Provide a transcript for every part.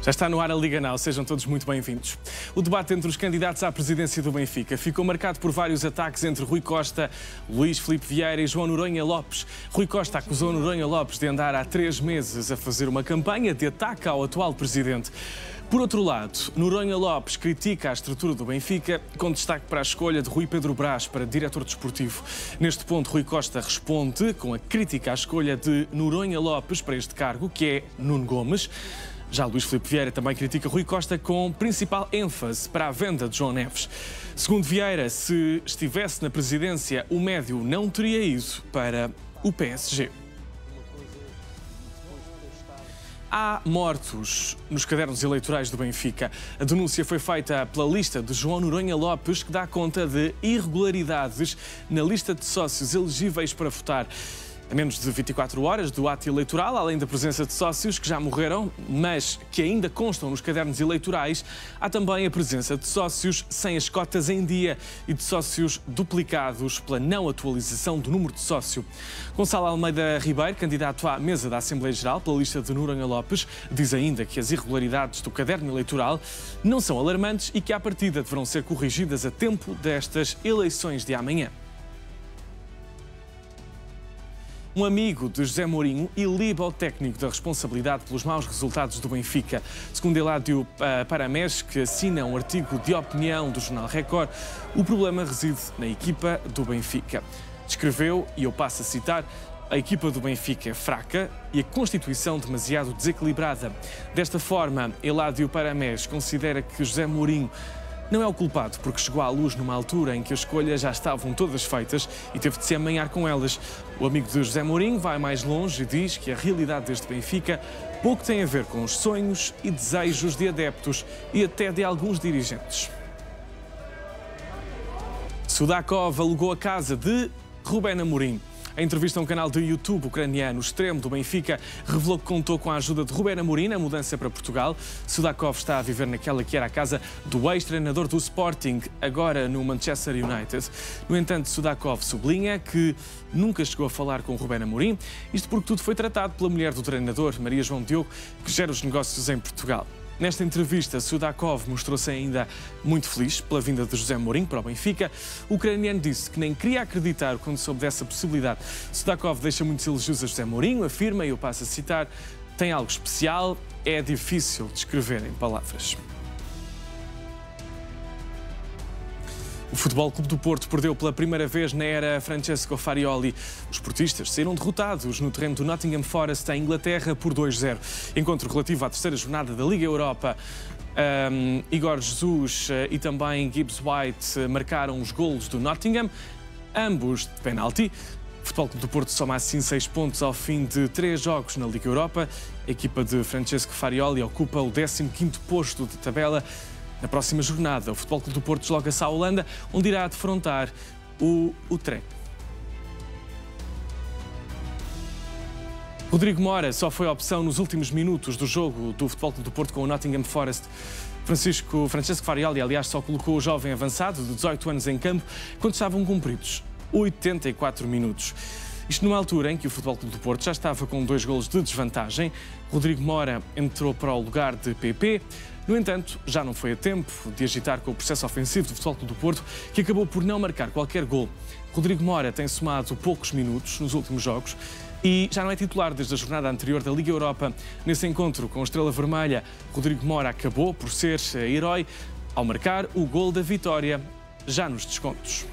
Já está no ar a Liga Now, sejam todos muito bem-vindos. O debate entre os candidatos à presidência do Benfica ficou marcado por vários ataques entre Rui Costa, Luís Filipe Vieira e João Noronha Lopes. Rui Costa acusou Noronha Lopes de andar há 3 meses a fazer uma campanha de ataque ao atual presidente. Por outro lado, Noronha Lopes critica a estrutura do Benfica, com destaque para a escolha de Rui Pedro Brás para diretor desportivo. Neste ponto, Rui Costa responde com a crítica à escolha de Noronha Lopes para este cargo, que é Nuno Gomes. Já Luís Filipe Vieira também critica Rui Costa com principal ênfase para a venda de João Neves. Segundo Vieira, se estivesse na presidência, o médio não teria ido para o PSG. Há mortos nos cadernos eleitorais do Benfica. A denúncia foi feita pela lista de João Noronha Lopes, que dá conta de irregularidades na lista de sócios elegíveis para votar. A menos de 24 horas do ato eleitoral, além da presença de sócios que já morreram, mas que ainda constam nos cadernos eleitorais, há também a presença de sócios sem as cotas em dia e de sócios duplicados pela não atualização do número de sócio. Gonçalo Almeida Ribeiro, candidato à mesa da Assembleia Geral pela lista de Noronha Lopes, diz ainda que as irregularidades do caderno eleitoral não são alarmantes e que à partida deverão ser corrigidas a tempo destas eleições de amanhã. Um amigo de José Mourinho iliba o técnico da responsabilidade pelos maus resultados do Benfica. Segundo Eládio Paramés, que assina um artigo de opinião do jornal Record, o problema reside na equipa do Benfica. Descreveu, e eu passo a citar, a equipa do Benfica é fraca e a constituição demasiado desequilibrada. Desta forma, Eládio Paramés considera que José Mourinho não é o culpado, porque chegou à luz numa altura em que as escolhas já estavam todas feitas e teve de se amanhar com elas. O amigo de José Mourinho vai mais longe e diz que a realidade deste Benfica pouco tem a ver com os sonhos e desejos de adeptos e até de alguns dirigentes. Sudakov alugou a casa de Rubén Amorim. Em entrevista a um canal de YouTube ucraniano, o extremo do Benfica revelou que contou com a ajuda de Rubén Amorim na mudança para Portugal. Sudakov está a viver naquela que era a casa do ex-treinador do Sporting, agora no Manchester United. No entanto, Sudakov sublinha que nunca chegou a falar com Rubén Amorim, isto porque tudo foi tratado pela mulher do treinador, Maria João Diogo, que gera os negócios em Portugal. Nesta entrevista, Sudakov mostrou-se ainda muito feliz pela vinda de José Mourinho para o Benfica. O ucraniano disse que nem queria acreditar quando soube dessa possibilidade. Sudakov deixa muitos elogios a José Mourinho, afirma, e eu passo a citar, tem algo especial, é difícil descrever em palavras. O Futebol Clube do Porto perdeu pela primeira vez na era Francesco Farioli. Os portistas saíram derrotados no terreno do Nottingham Forest, em Inglaterra, por 2-0. Encontro relativo à terceira jornada da Liga Europa. Igor Jesus e também Gibbs White marcaram os golos do Nottingham, ambos de penalti. O Futebol Clube do Porto soma assim 6 pontos ao fim de 3 jogos na Liga Europa. A equipa de Francesco Farioli ocupa o 15º posto de tabela. Na próxima jornada, o Futebol Clube do Porto desloca-se à Holanda, onde irá defrontar o Utrecht. Rodrigo Mora só foi a opção nos últimos minutos do jogo do Futebol Clube do Porto com o Nottingham Forest. Francesco Farioli, aliás, só colocou o jovem avançado de 18 anos em campo quando estavam cumpridos 84 minutos. Isto numa altura em que o Futebol Clube do Porto já estava com 2 golos de desvantagem. Rodrigo Mora entrou para o lugar de PP. No entanto, já não foi a tempo de agitar com o processo ofensivo do Futebol Clube do Porto, que acabou por não marcar qualquer gol. Rodrigo Mora tem somado poucos minutos nos últimos jogos e já não é titular desde a jornada anterior da Liga Europa. Nesse encontro com a Estrela Vermelha, Rodrigo Mora acabou por ser herói ao marcar o gol da vitória já nos descontos.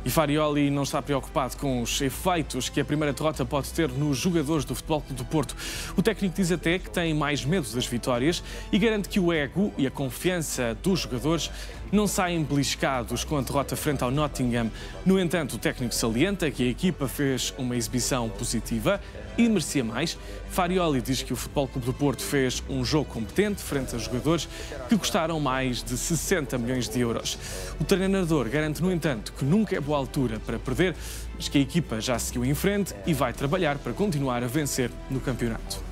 E Farioli não está preocupado com os efeitos que a primeira derrota pode ter nos jogadores do Futebol Clube do Porto. O técnico diz até que tem mais medo das vitórias e garante que o ego e a confiança dos jogadores não saem beliscados com a derrota frente ao Nottingham. No entanto, o técnico salienta que a equipa fez uma exibição positiva e merecia mais. Farioli diz que o Futebol Clube do Porto fez um jogo competente frente a jogadores que custaram mais de 60 milhões de euros. O treinador garante, no entanto, que nunca é boa altura para perder, mas que a equipa já seguiu em frente e vai trabalhar para continuar a vencer no campeonato.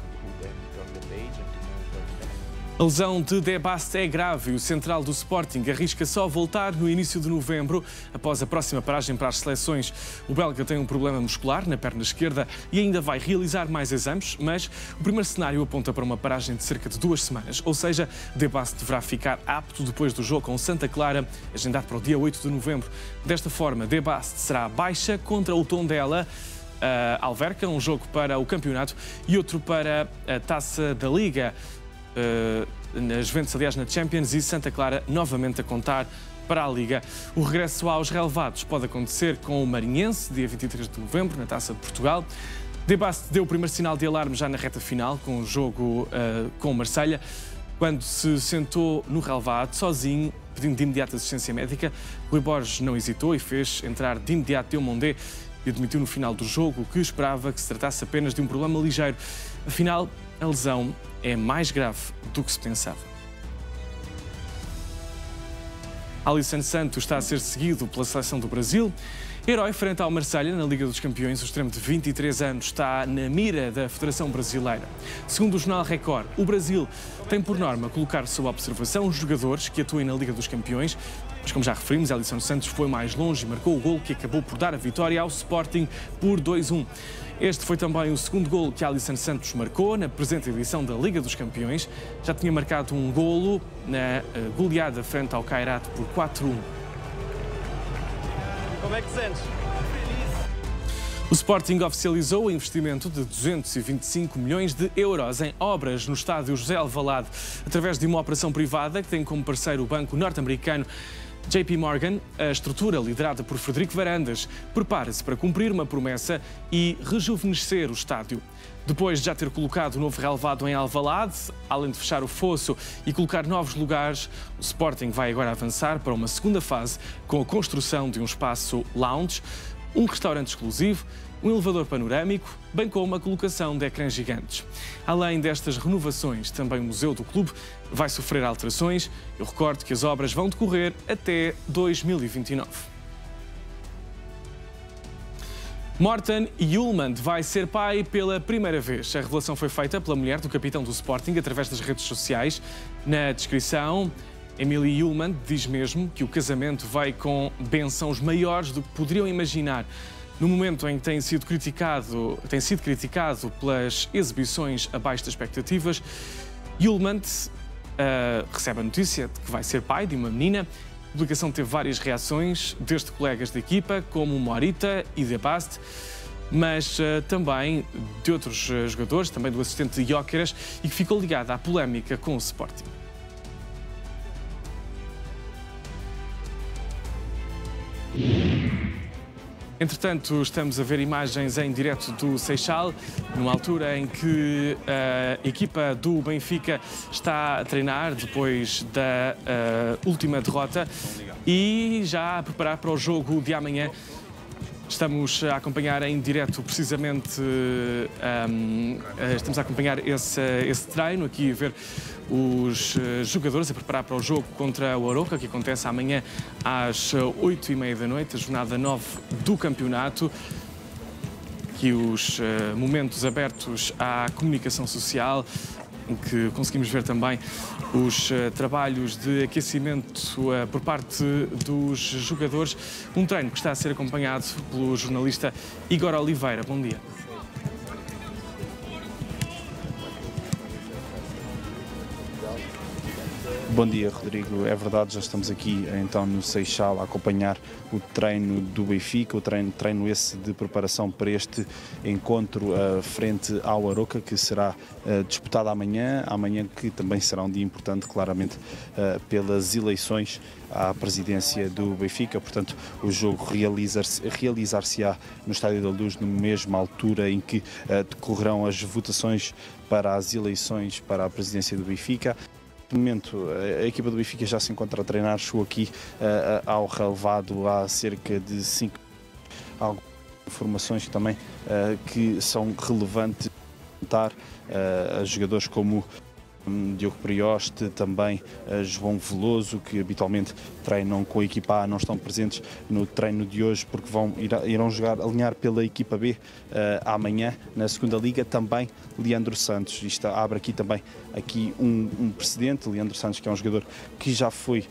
A lesão de De Bast é grave e o central do Sporting arrisca só voltar no início de novembro, após a próxima paragem para as seleções. O belga tem um problema muscular na perna esquerda e ainda vai realizar mais exames, mas o primeiro cenário aponta para uma paragem de cerca de 2 semanas. Ou seja, De Bast deverá ficar apto depois do jogo com Santa Clara, agendado para o dia 8 de novembro. Desta forma, De Bast será baixa contra o Tondela, Alverca, um jogo para o campeonato e outro para a Taça da Liga. Nas Juventus, aliás, na Champions, e Santa Clara novamente a contar para a Liga. O regresso aos relevados pode acontecer com o Marinhense, dia 23 de novembro, na Taça de Portugal. De Bast deu o primeiro sinal de alarme já na reta final, com o jogo com o Marselha, quando se sentou no relevado, sozinho, pedindo de imediato assistência médica. Rui Borges não hesitou e fez entrar de imediato Diomandé e admitiu no final do jogo que esperava que se tratasse apenas de um problema ligeiro. Afinal, a lesão é mais grave do que se pensava. Alisson Santos está a ser seguido pela seleção do Brasil. Herói frente ao Marselha na Liga dos Campeões, o extremo de 23 anos está na mira da Federação Brasileira. Segundo o Jornal Record, o Brasil tem por norma colocar sob observação os jogadores que atuem na Liga dos Campeões. Mas, como já referimos, Alisson Santos foi mais longe e marcou o golo que acabou por dar a vitória ao Sporting por 2-1. Este foi também o segundo golo que Alisson Santos marcou na presente edição da Liga dos Campeões. Já tinha marcado um golo na goleada frente ao Kairat por 4-1. Como é que sentes? O Sporting oficializou o investimento de 225 milhões de euros em obras no estádio José Alvalade, através de uma operação privada que tem como parceiro o banco norte-americano JP Morgan. A estrutura, liderada por Frederico Varandas, prepara-se para cumprir uma promessa e rejuvenescer o estádio. Depois de já ter colocado o novo relevado em Alvalade, além de fechar o fosso e colocar novos lugares, o Sporting vai agora avançar para uma segunda fase com a construção de um espaço lounge, um restaurante exclusivo, um elevador panorâmico, bem como a colocação de ecrãs gigantes. Além destas renovações, também o Museu do Clube vai sofrer alterações. Eu recordo que as obras vão decorrer até 2029. Morten Hjulmand vai ser pai pela primeira vez. A revelação foi feita pela mulher do capitão do Sporting através das redes sociais. Na descrição, Emily Hjulmand diz mesmo que o casamento vai com bênçãos maiores do que poderiam imaginar. No momento em que tem sido criticado pelas exibições abaixo das expectativas, Hjulmand recebe a notícia de que vai ser pai de uma menina. A publicação teve várias reações, desde colegas da equipa, como Morita e De Bast, mas também de outros jogadores, também do assistente de Gyökeres, e que ficou ligada à polémica com o Sporting. Entretanto, estamos a ver imagens em direto do Seixal, numa altura em que a equipa do Benfica está a treinar depois da última derrota e já a preparar para o jogo de amanhã. Estamos a acompanhar em direto precisamente, estamos a acompanhar esse treino, aqui a ver os jogadores a preparar para o jogo contra o Arouca, que acontece amanhã às 8h30 da noite, a jornada 9 do campeonato. Aqui os momentos abertos à comunicação social, em que conseguimos ver também os trabalhos de aquecimento por parte dos jogadores. Um treino que está a ser acompanhado pelo jornalista Igor Oliveira. Bom dia. Bom dia, Rodrigo. É verdade, já estamos aqui então no Seixal a acompanhar o treino do Benfica, o treino esse de preparação para este encontro frente ao Arouca, que será disputado amanhã que também será um dia importante, claramente, pelas eleições à presidência do Benfica. Portanto, o jogo realizar-se-á no Estádio da Luz, na mesma altura em que decorrerão as votações para as eleições para a presidência do Benfica. No momento, a equipa do Benfica já se encontra a treinar, chegou aqui ao relevado há cerca de 5 algumas informações também que são relevantes a jogadores como Diogo Prioste, também João Veloso, que habitualmente treinam com a equipa A, não estão presentes no treino de hoje porque irão alinhar pela equipa B amanhã na segunda liga. Também Leandro Santos. Isto abre aqui também um precedente. Leandro Santos, que é um jogador que já foi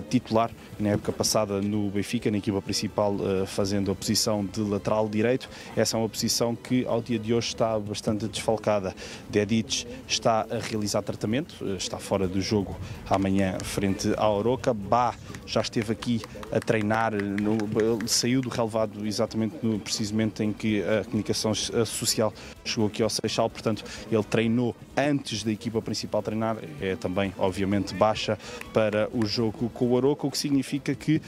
titular na época passada no Benfica, na equipa principal, fazendo a posição de lateral direito. Essa é uma posição que ao dia de hoje está bastante desfalcada. Dedic está a realizar tratamento, está fora do jogo amanhã frente ao Aroca. Bá já esteve aqui a treinar, saiu do relevado exatamente no preciso momento em que a comunicação social chegou aqui ao Seixal, portanto ele treinou antes da equipa principal treinar. É também obviamente baixa para o jogo com o Aroca, o que significa que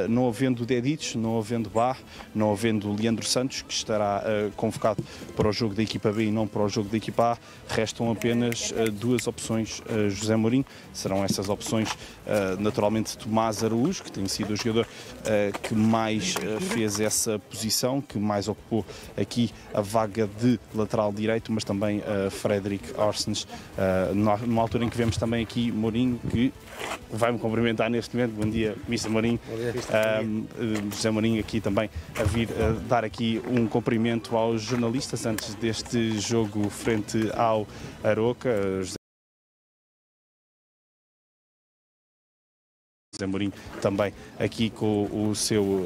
não havendo Dedic, não havendo Bá, não havendo Leandro Santos, que estará convocado para o jogo da equipa B e não para o jogo da equipa A, restam apenas duas opções José Mourinho. Serão essas opções naturalmente Tomás Araújo, que tem sido o jogador que mais fez essa posição, que mais ocupou aqui a vaga de lateral direito, mas também Fredrik Orsens, numa altura em que vemos também aqui Mourinho, que vai-me cumprimentar neste momento. Bom dia, Mr. Mourinho. José Mourinho aqui também a vir dar aqui um cumprimento aos jornalistas antes deste jogo frente ao Aroca. José Mourinho também aqui com o seu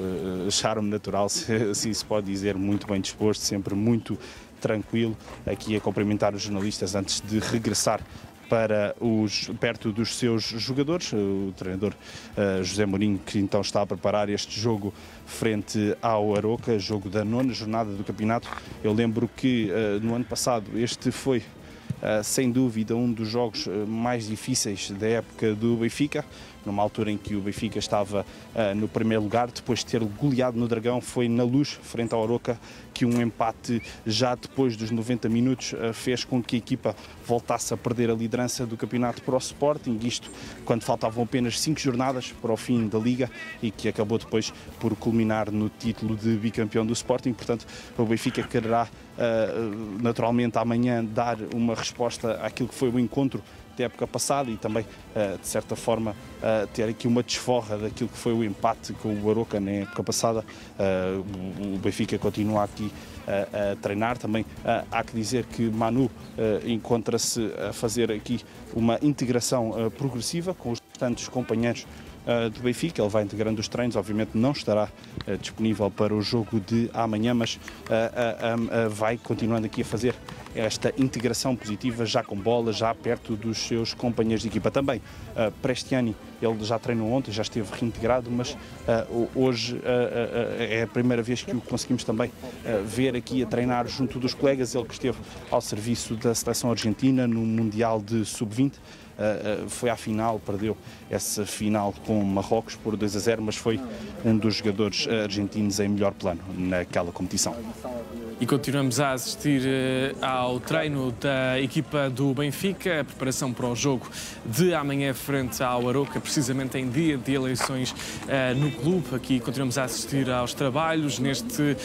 charme natural, se assim se pode dizer, muito bem disposto, sempre muito tranquilo, aqui a cumprimentar os jornalistas antes de regressar perto dos seus jogadores. O treinador José Mourinho, que então está a preparar este jogo frente ao Aroca, jogo da 9ª jornada do campeonato. Eu lembro que no ano passado este foi sem dúvida um dos jogos mais difíceis da época do Benfica, numa altura em que o Benfica estava no primeiro lugar, depois de ter goleado no Dragão. Foi na Luz, frente ao Aroca, que um empate já depois dos 90 minutos fez com que a equipa voltasse a perder a liderança do campeonato para o Sporting, isto quando faltavam apenas 5 jornadas para o fim da Liga, e que acabou depois por culminar no título de bicampeão do Sporting. Portanto, o Benfica quererá naturalmente amanhã dar uma resposta àquilo que foi o encontro da época passada e também, de certa forma, ter aqui uma desforra daquilo que foi o empate com o Aroca na época passada. O Benfica continua aqui a treinar. Também há que dizer que Manu encontra-se a fazer aqui uma integração progressiva com os restantes companheiros do Benfica. Ele vai integrando os treinos, obviamente não estará disponível para o jogo de amanhã, mas vai continuando aqui a fazer esta integração positiva, já com bola, já perto dos seus companheiros de equipa. Também Prestiani, ele já treinou ontem, já esteve reintegrado, mas hoje é a primeira vez que o conseguimos também ver aqui a treinar junto dos colegas. Ele que esteve ao serviço da seleção argentina no Mundial de Sub-20, foi à final, perdeu essa final com Marrocos por 2-0, mas foi um dos jogadores argentinos em melhor plano naquela competição. E continuamos a assistir ao treino da equipa do Benfica, a preparação para o jogo de amanhã frente ao Aroca, precisamente em dia de eleições no clube. Aqui continuamos a assistir aos trabalhos, neste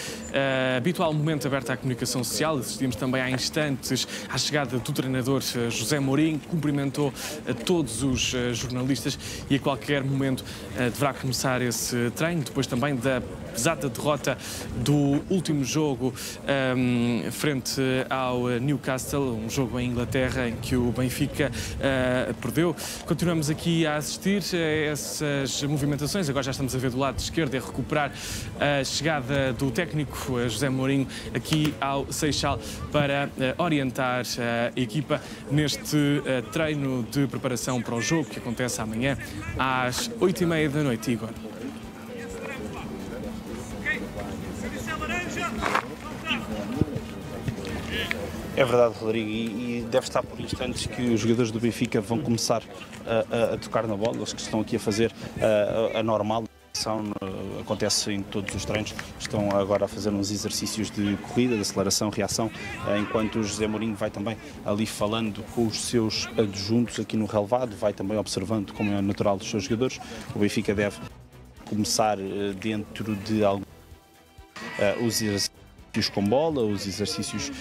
habitual momento aberto à comunicação social. Assistimos também há instantes à chegada do treinador José Mourinho, cumprimentou a todos os jornalistas e a qualquer momento deverá começar esse treino, depois também da pesada derrota do último jogo frente ao Newcastle, um jogo em Inglaterra em que o Benfica perdeu. Continuamos aqui a assistir a essas movimentações. Agora já estamos a ver do lado esquerdo, a recuperar a chegada do técnico José Mourinho aqui ao Seixal para orientar a equipa neste treino de preparação para o jogo que acontece amanhã às 20h30 da noite. Igor. É verdade, Rodrigo, e deve estar por instantes que os jogadores do Benfica vão começar a tocar na bola. Eles que estão aqui a fazer a normal. Acontece em todos os treinos, estão agora a fazer uns exercícios de corrida, de aceleração, reação, enquanto o José Mourinho vai também ali falando com os seus adjuntos aqui no relevado, vai também observando como é natural dos seus jogadores. O Benfica deve começar dentro de alguns os exercícios com bola, os exercícios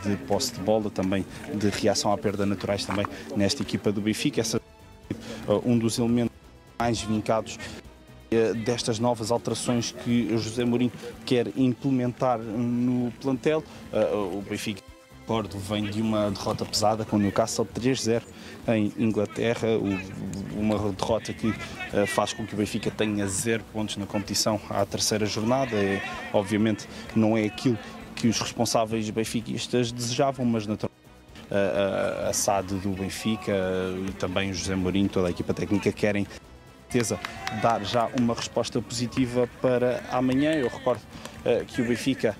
de posse de bola, também de reação à perda naturais também nesta equipa do Benfica. Essa um dos elementos mais vincados destas novas alterações que o José Mourinho quer implementar no plantel. O Benfica, recordo, vem de uma derrota pesada com o Newcastle 3-0 em Inglaterra, uma derrota que faz com que o Benfica tenha 0 pontos na competição à terceira jornada. Obviamente não é aquilo que os responsáveis benfiquistas desejavam, mas naturalmente a SAD do Benfica e também o José Mourinho, toda a equipa técnica, querem dar já uma resposta positiva para amanhã. Eu recordo que o Benfica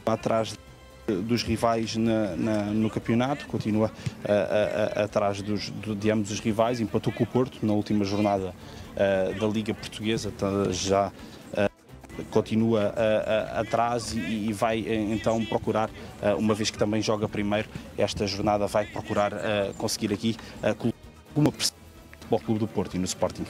atrás dos rivais no campeonato, continua atrás de ambos os rivais, empatou com o Porto na última jornada da Liga Portuguesa, já continua atrás e vai então procurar, uma vez que também joga primeiro, esta jornada vai procurar conseguir aqui uma pressão no Futebol Clube do Porto e no Sporting.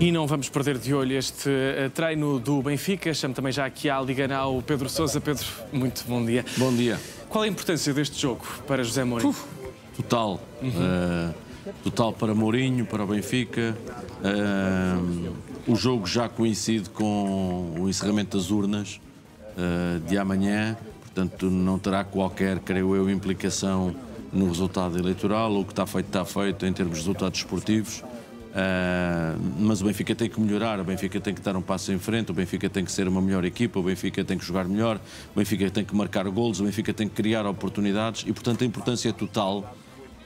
E não vamos perder de olho este treino do Benfica. Chamo também já aqui à Liga Now o Pedro Sousa. Pedro, muito bom dia. Bom dia. Qual é a importância deste jogo para José Mourinho? Total. Total para Mourinho, para o Benfica. O jogo já coincide com o encerramento das urnas de amanhã. Portanto, não terá qualquer, creio eu, implicação no resultado eleitoral. O que está feito em termos de resultados esportivos. Mas o Benfica tem que melhorar, o Benfica tem que dar um passo em frente, o Benfica tem que ser uma melhor equipa, o Benfica tem que jogar melhor, o Benfica tem que marcar golos, o Benfica tem que criar oportunidades e, portanto, a importância é total.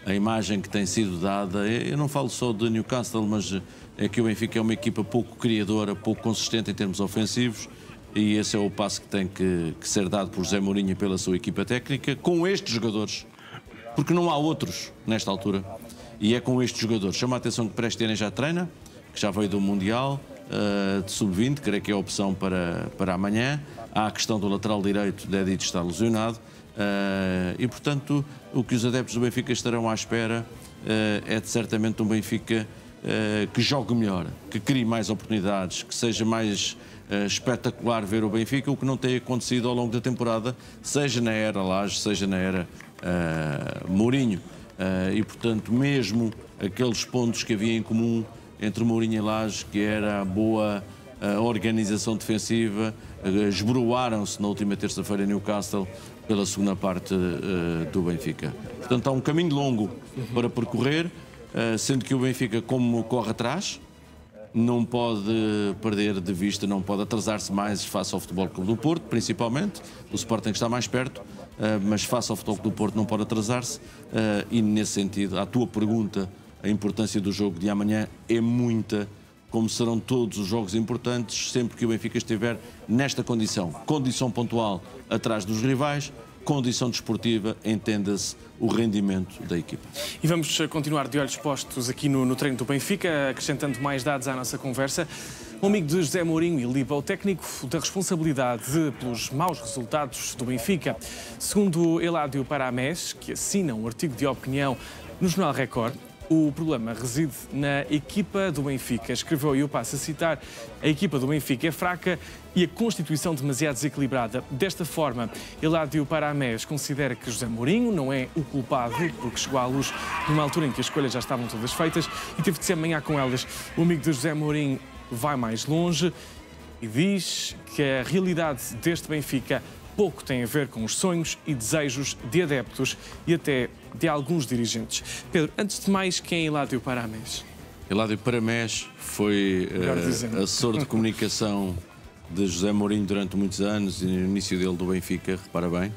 A imagem que tem sido dada, eu não falo só de Newcastle, mas é que o Benfica é uma equipa pouco criadora, pouco consistente em termos ofensivos, e esse é o passo que tem que ser dado por José Mourinho e pela sua equipa técnica, com estes jogadores, porque não há outros nesta altura. E é com estes jogadores. Chama a atenção que Prestiene já treina, que já veio do Mundial, de Sub-20, creio que é a opção para amanhã. Há a questão do lateral direito, de Edith estar lesionado. E, portanto, o que os adeptos do Benfica estarão à espera é de certamente um Benfica que jogue melhor, que crie mais oportunidades, que seja mais espetacular ver o Benfica, o que não tem acontecido ao longo da temporada, seja na era Lage, seja na era Mourinho. E, portanto, mesmo aqueles pontos que havia em comum entre Mourinho e Lage, que era a boa organização defensiva, esboroaram-se na última terça-feira em Newcastle pela segunda parte do Benfica. Portanto, há um caminho longo para percorrer, sendo que o Benfica, como corre atrás, não pode perder de vista, não pode atrasar-se mais face ao Futebol Clube do Porto, principalmente. O Sporting está mais perto, mas face ao Futebol Clube do Porto não pode atrasar-se. E nesse sentido, à tua pergunta, a importância do jogo de amanhã é muita, como serão todos os jogos importantes, sempre que o Benfica estiver nesta condição. Condição pontual atrás dos rivais, condição desportiva, entenda-se o rendimento da equipa. E vamos continuar de olhos postos aqui no treino do Benfica, acrescentando mais dados à nossa conversa. Um amigo de José Mourinho e Liba, o técnico da responsabilidade pelos maus resultados do Benfica. Segundo Eládio Paramés, que assina um artigo de opinião no Jornal Record, o problema reside na equipa do Benfica. Escreveu, e eu passo a citar, a equipa do Benfica é fraca e a constituição demasiado desequilibrada. Desta forma, Eládio Paramés considera que José Mourinho não é o culpado, porque chegou à luz numa altura em que as escolhas já estavam todas feitas e teve de se amanhar com elas. O amigo de José Mourinho vai mais longe e diz que a realidade deste Benfica pouco tem a ver com os sonhos e desejos de adeptos e até de alguns dirigentes. Pedro, antes de mais, quem é Eládio Paramés? Eládio Paramés foi assessor de comunicação de José Mourinho durante muitos anos e no início dele do Benfica, repara bem.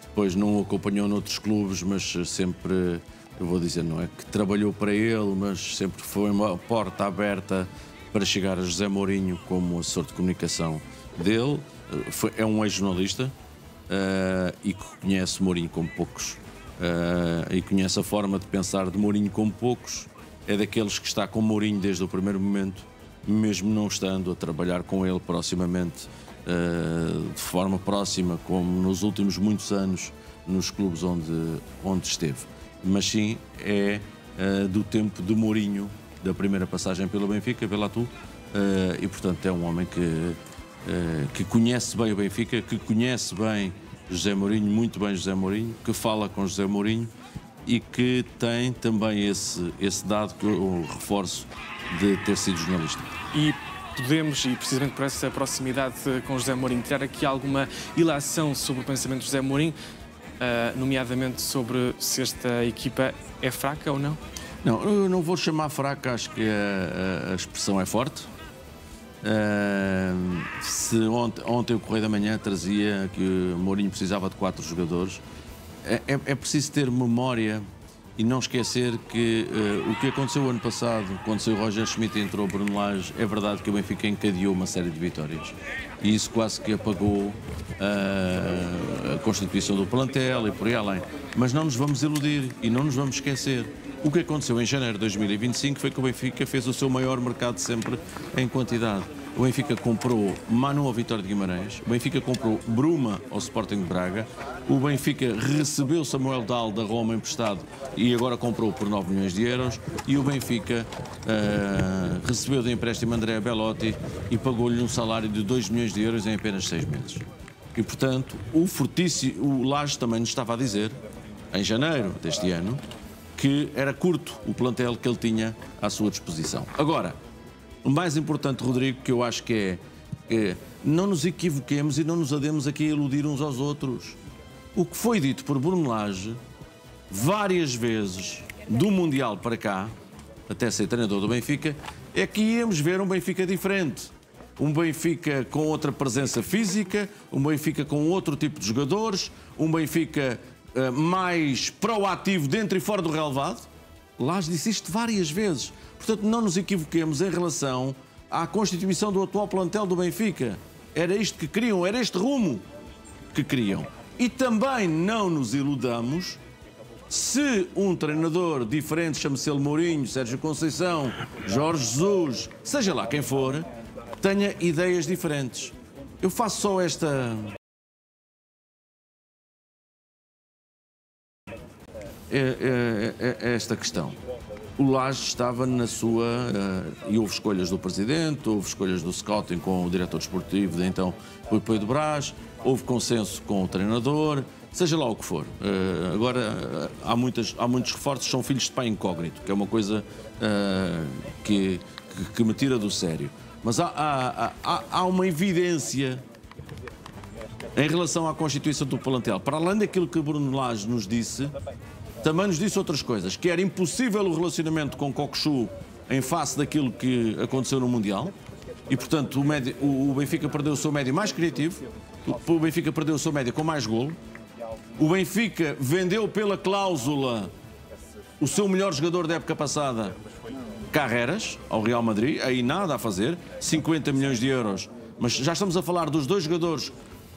Depois não o acompanhou noutros clubes, mas sempre, eu vou dizer, não é que trabalhou para ele, mas sempre foi uma porta aberta para chegar a José Mourinho como assessor de comunicação dele. É um ex-jornalista e que conhece Mourinho como poucos e conhece a forma de pensar de Mourinho como poucos. É daqueles que está com Mourinho desde o primeiro momento, mesmo não estando a trabalhar com ele proximamente, de forma próxima, como nos últimos muitos anos nos clubes onde esteve. Mas sim, é do tempo de Mourinho, da primeira passagem pelo Benfica, pela Tu, e portanto é um homem que que conhece bem o Benfica, que conhece bem José Mourinho, muito bem José Mourinho, que fala com José Mourinho e que tem também esse dado que eu reforço de ter sido jornalista. E podemos, e precisamente por essa proximidade com José Mourinho, tirar aqui alguma ilação sobre o pensamento de José Mourinho, nomeadamente sobre se esta equipa é fraca ou não? Não, eu não vou chamar fraca, acho que a expressão é forte. Se ontem o Correio da Manhã trazia que o Mourinho precisava de 4 jogadores, é preciso ter memória e não esquecer que o que aconteceu o ano passado, quando saiu o Roger Schmidt e entrou o Bruno Lage, é verdade que o Benfica encadeou uma série de vitórias. E isso quase que apagou a constituição do plantel e por aí além. Mas não nos vamos iludir e não nos vamos esquecer. O que aconteceu em janeiro de 2025 foi que o Benfica fez o seu maior mercado sempre em quantidade. O Benfica comprou Manu ao Vitória de Guimarães, o Benfica comprou Bruma ao Sporting de Braga, o Benfica recebeu Samuel Dal da Roma emprestado e agora comprou por 9 milhões de euros e o Benfica recebeu de empréstimo Andrea Belotti e pagou-lhe um salário de 2 milhões de euros em apenas 6 meses. E, portanto, o Lage também nos estava a dizer, em janeiro deste ano, que era curto o plantel que ele tinha à sua disposição. Agora, o mais importante, Rodrigo, que eu acho que é não nos equivoquemos e não nos andemos aqui a iludir uns aos outros. O que foi dito por Bruno Lage várias vezes do Mundial para cá, até ser treinador do Benfica, é que íamos ver um Benfica diferente. Um Benfica com outra presença física, um Benfica com outro tipo de jogadores, um Benfica mais proativo dentro e fora do relevado. Lage disse isto várias vezes. Portanto, não nos equivoquemos em relação à constituição do atual plantel do Benfica. Era isto que queriam, era este rumo que queriam. E também não nos iludamos se um treinador diferente, chame-se ele Mourinho, Sérgio Conceição, Jorge Jesus, seja lá quem for, tenha ideias diferentes. Eu faço só esta questão. O Lage estava na sua... e houve escolhas do presidente, houve escolhas do scouting com o diretor desportivo, então o apoio do Brás, houve consenso com o treinador, seja lá o que for. Agora, há muitos reforços que são filhos de pai incógnito, que é uma coisa que me tira do sério. Mas há uma evidência em relação à constituição do plantel. Para além daquilo que o Bruno Lage nos disse, também nos disse outras coisas, que era impossível o relacionamento com Cockchu em face daquilo que aconteceu no Mundial e, portanto, o Benfica perdeu o seu médio mais criativo, o Benfica perdeu o seu médio com mais golo, o Benfica vendeu pela cláusula o seu melhor jogador da época passada, Carreras, ao Real Madrid, aí nada a fazer, 50 milhões de euros, mas já estamos a falar dos 2 jogadores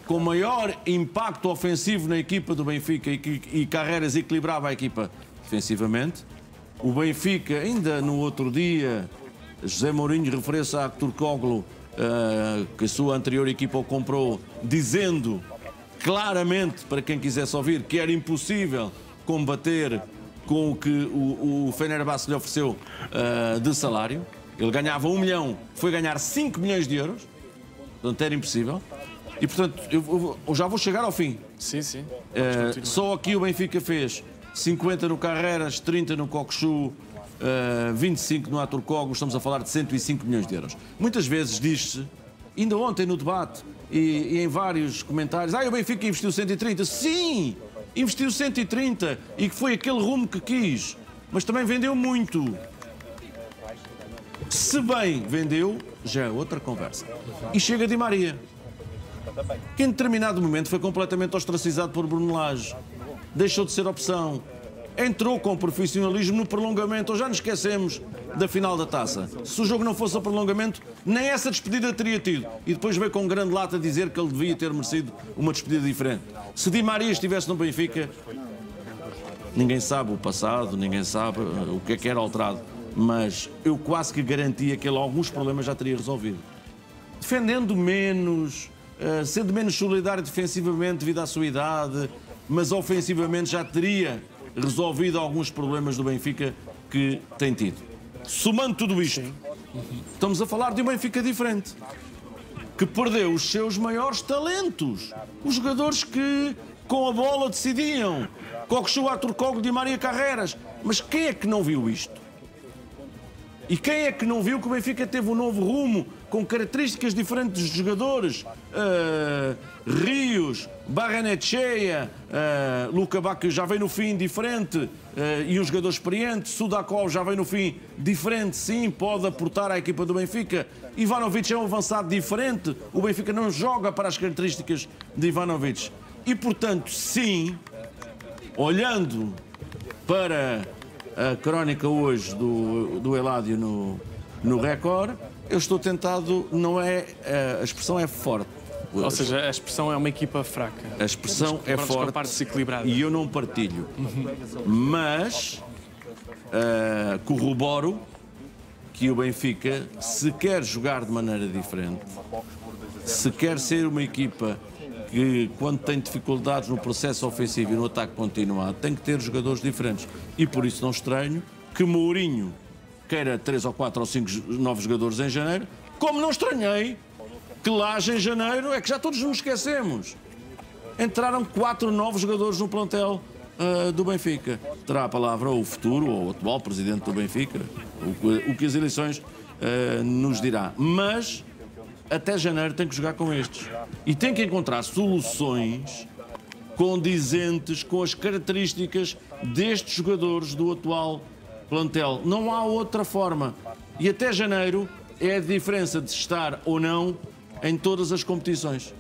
com maior impacto ofensivo na equipa do Benfica e Carreras equilibrava a equipa defensivamente. O Benfica, ainda no outro dia, José Mourinho refere-se a Turkoglu, que a sua anterior equipa o comprou, dizendo claramente, para quem quisesse ouvir, que era impossível combater com o que o Fenerbahçe lhe ofereceu de salário. Ele ganhava 1 milhão, foi ganhar 5 milhões de euros, portanto era impossível. E, portanto, eu já vou chegar ao fim. Sim, sim. Só aqui o Benfica fez 50 no Carreras, 30 no Cockchu, 25 no Turkoglu, estamos a falar de 105 milhões de euros. Muitas vezes diz-se, ainda ontem no debate e em vários comentários, o Benfica investiu 130. Sim, investiu 130 e que foi aquele rumo que quis, mas também vendeu muito. Se bem vendeu, já é outra conversa. E chega Di Maria, que em determinado momento foi completamente ostracizado por Bruno Lage. Deixou de ser opção. Entrou com profissionalismo no prolongamento. Já nos esquecemos da final da taça. Se o jogo não fosse a prolongamento, nem essa despedida teria tido. E depois veio com grande lata dizer que ele devia ter merecido uma despedida diferente. Se Di Maria estivesse no Benfica, ninguém sabe o passado, ninguém sabe o que é que era alterado. Mas eu quase que garantia que ele alguns problemas já teria resolvido. Defendendo menos, sendo menos solidário defensivamente devido à sua idade, mas ofensivamente já teria resolvido alguns problemas do Benfica que tem tido. Somando tudo isto, estamos a falar de um Benfica diferente. que perdeu os seus maiores talentos. Os jogadores que com a bola decidiam. Kokshu, Turcogo, Di Maria, Carreras. Mas quem é que não viu isto? E quem é que não viu que o Benfica teve um novo rumo, com características diferentes dos jogadores? Rios, Barrenetxea, Luka Bacchio já veio no fim diferente, e um jogador experiente. Sudakov já veio no fim diferente, sim, pode aportar à equipa do Benfica. Ivanovic é um avançado diferente. O Benfica não joga para as características de Ivanovic. E, portanto, sim, olhando para a crónica hoje do Eladio no Record, eu estou tentado, não é, a expressão é forte. Ou seja, a expressão é uma equipa fraca. A expressão é forte e eu não partilho. Mas corroboro que o Benfica, se quer jogar de maneira diferente, se quer ser uma equipa que, quando tem dificuldades no processo ofensivo e no ataque continuado, tem que ter jogadores diferentes. E por isso não estranho que Mourinho queira 3 ou 4 ou 5 novos jogadores em janeiro, como não estranhei que Laje em janeiro, é que já todos nos esquecemos. Entraram 4 novos jogadores no plantel do Benfica. Terá a palavra o futuro ou o atual presidente do Benfica, o que as eleições nos dirá. Mas até janeiro tem que jogar com estes. E tem que encontrar soluções condizentes com as características destes jogadores do atual plantel. Não há outra forma. E até janeiro é a diferença de estar ou não em todas as competições.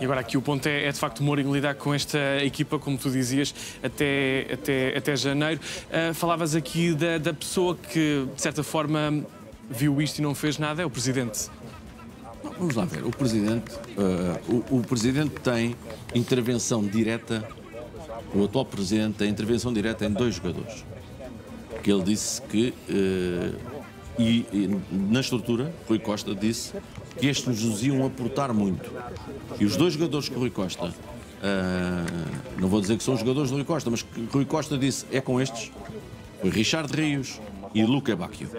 E agora aqui o ponto é de facto o Mourinho lidar com esta equipa, como tu dizias, até janeiro. Falavas aqui da pessoa que, de certa forma, viu isto e não fez nada, é o Presidente. Vamos lá ver, o Presidente tem intervenção direta, o atual Presidente tem intervenção direta em 2 jogadores. Que ele disse que, na estrutura, Rui Costa disse que estes nos iam aportar muito. E os 2 jogadores que Rui Costa, não vou dizer que são jogadores do Rui Costa, mas que Rui Costa disse é com estes, foi Richard Rios e Luka Bacchio.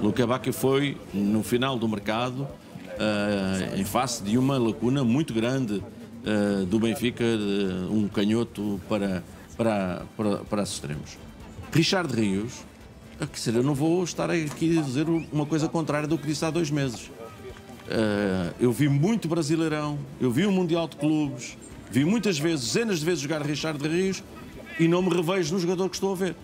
Luka Bacchio foi, no final do mercado, em face de uma lacuna muito grande do Benfica, um canhoto para os extremos. Richard Rios, quer dizer, eu não vou estar aqui a dizer uma coisa contrária do que disse há 2 meses. Eu vi muito Brasileirão, eu vi o Mundial de Clubes, vi muitas vezes, dezenas de vezes jogar Richard Rios e não me revejo no jogador que estou a ver.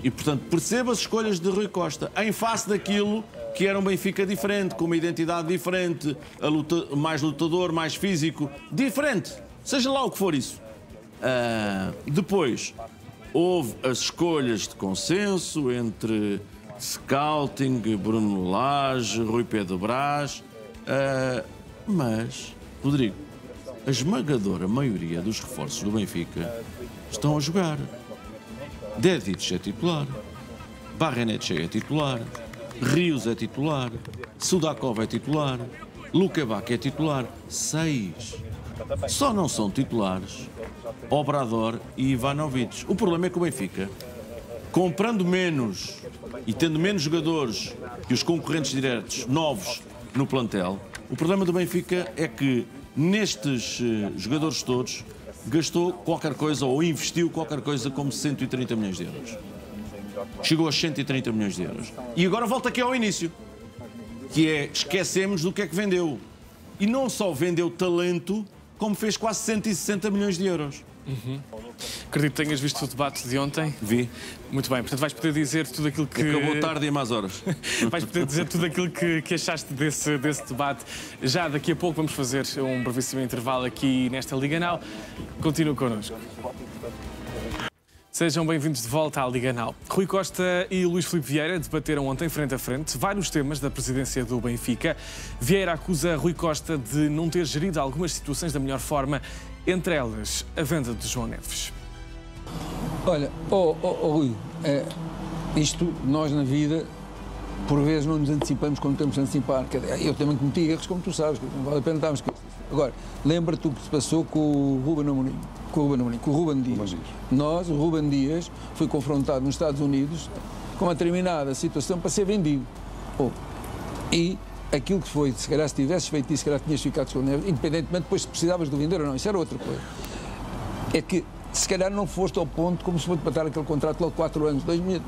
E, portanto, percebo as escolhas de Rui Costa em face daquilo que era um Benfica diferente, com uma identidade diferente, mais lutador, mais físico, diferente, seja lá o que for isso. Depois, houve as escolhas de consenso entre Scouting, Bruno Lage, Rui Pedro Brás, mas, Rodrigo, a esmagadora maioria dos reforços do Benfica estão a jogar. Dedic é titular, Barrenetxea é titular, Rios é titular, Sudakov é titular, Luka Bacchio é titular. 6. Só não são titulares Obrador e Ivanovic. O problema é que o Benfica, comprando menos e tendo menos jogadores que os concorrentes diretos novos no plantel, o problema do Benfica é que nestes jogadores todos gastou qualquer coisa ou investiu qualquer coisa como 130 milhões de euros. Chegou a 130 milhões de euros. E agora volta aqui ao início, que é, esquecemos do que é que vendeu. E não só vendeu talento, como fez quase 160 milhões de euros. Acredito que tenhas visto o debate de ontem. Vi. Muito bem, portanto vais poder dizer tudo aquilo que... Acabou tarde e a más horas. Vais poder dizer tudo aquilo que achaste desse debate. Já daqui a pouco vamos fazer um brevíssimo intervalo aqui nesta Liga Now. Continua connosco. Sejam bem-vindos de volta à Liga Now. Rui Costa e Luís Filipe Vieira debateram ontem frente a frente vários temas da presidência do Benfica. Vieira acusa Rui Costa de não ter gerido algumas situações da melhor forma, entre elas a venda de João Neves. Olha, Rui, isto nós na vida, por vezes não nos antecipamos quando temos de antecipar. Eu também cometi erros, como tu sabes, não vale a pena estarmos com isso. Agora, lembra-te o que se passou com o Ruben Amorim, com o Ruben Dias. O Ruben Dias foi confrontado nos Estados Unidos com uma determinada situação para ser vendido. E aquilo que foi, se calhar se tivesses feito isso, se calhar tinhas ficado com o Neves, independentemente depois se precisavas do vender ou não, isso era outra coisa. É que se calhar não foste ao ponto como se foi matar aquele contrato logo 4 anos, 2000,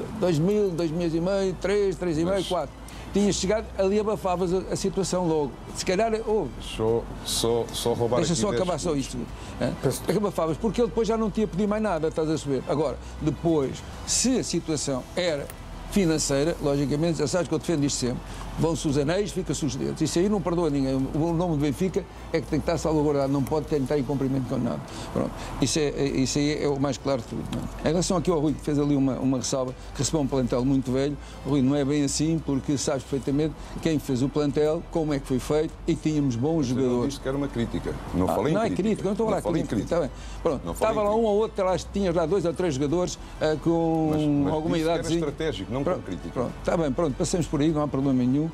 2 meses e meio, 3 e meio, 4. Tinhas chegado, ali abafavas a situação logo. Se calhar, Só roubar deixa aqui só 10 acabar só segundos. isto. Abafavas, porque ele depois já não tinha pedido mais nada, estás a saber. Agora, depois, se a situação era financeira, logicamente, já sabes que eu defendo isto sempre, vão-se os anéis, fica-se os dedos. Isso aí não perdoa ninguém. O nome do Benfica é que tem que estar salvaguardado, não pode tentar em cumprimento com nada. Pronto. Isso aí é o mais claro de tudo. Não é? Em relação aqui ao Rui, que fez ali uma ressalva, que recebeu um plantel muito velho, o Rui, não é bem assim, porque sabes perfeitamente quem fez o plantel, como é que foi feito, e tínhamos bons jogadores. Eu não disse que era uma crítica. Não falei em não crítica. é crítica, não estou a falar crítica. Está bem. Pronto. Estava lá um ou outro, lá tinhas lá 2 ou 3 jogadores com mas alguma idade. Era estratégico, não com crítica. Pronto, está bem, pronto, passemos por aí, não há problema nenhum.